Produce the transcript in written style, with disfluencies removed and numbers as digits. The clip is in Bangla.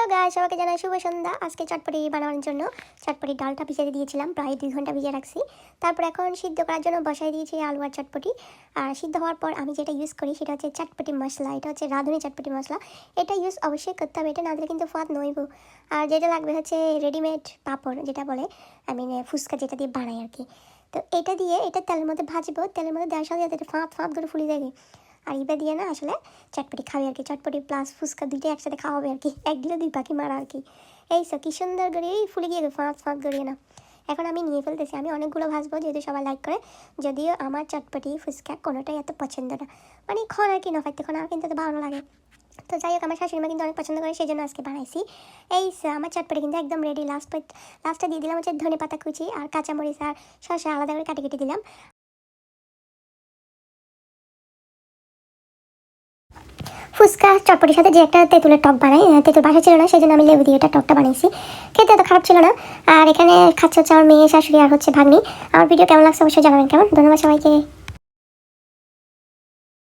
হ্যালো গাইস, সবাইকে জানাই শুভ সন্ধ্যা। আজকে চটপটি বানানোর জন্য চটপটির ডালটা ভিজিয়ে দিয়েছিলাম, প্রায় 2 ঘন্টা ভিজিয়ে রাখছি। তারপর এখন সিদ্ধ করার জন্য বসাই দিয়েছি আলু আর চটপটি। আর সিদ্ধ হওয়ার পর আমি যেটা ইউজ করি সেটা হচ্ছে চটপটি মশলা। এটা হচ্ছে রাঁধুনি চটপটি মশলা। এটা ইউজ অবশ্যই করতে হবে, এটা না দিলে কিন্তু স্বাদ নইব। আর যেটা লাগবে হচ্ছে রেডিমেড পাঁপড়, যেটা বলে ফুচকা, যেটা দিয়ে বানাই আর কি। তো এটা দিয়ে এটা তেলের মধ্যে ভাজবো, তেলের মধ্যে দেওয়ার সাথে সাথে ফাঁপ ফাঁপ করে ফুলে যাবে। আর ইবা দিয়ে না আসলে চটপটি খাবে আর কি, চটপটি প্লাস ফুচকা দুইটাই একসাথে খাওয়া হবে আর কি, এক দিলে 2 পাখি মারা আর কি। এই সব কি সুন্দর করে ফুলে গিয়ে ফাঁপ ফাঁপ করিয়ে না। এখন আমি নিয়ে ফেলতেছি, আমি অনেকগুলো ভাজবো যেহেতু সবাই লাইক করে। যদিও আমার চটপটি ফুচকা কোনোটাই এত পছন্দ না, মানে খন আর কি না পাইতে খন, আমার কিন্তু এত ভালো লাগে। তো যাই হোক, আমার শাশুড়ি মা কিন্তু অনেক পছন্দ করে, সেই জন্য আজকে বানাইছি। এই আমার চটপটি কিন্তু একদম রেডি। লাস্টে দিয়ে দিলাম হচ্ছে ধনে পাতা কুচি আর কাঁচামরিচ আর শসা আলাদা করে কাটি কেটে দিলাম। ফুচকা চটপটির সাথে যে একটা তেঁতুলের টক বানাই, তেঁতুল বাসা ছিল না, সেই জন্য আমি লেবু দিয়ে একটা টকটা বানিয়েছি। খেতে এত খারাপ ছিল না। আর এখানে খাচ্ছে হচ্ছে আমার মেয়ে, শাশুড়ি আর হচ্ছে ভাগ্নি। আমার ভিডিও কেমন লাগছে অবশ্যই জানাবেন। কেমন, ধন্যবাদ সবাইকে।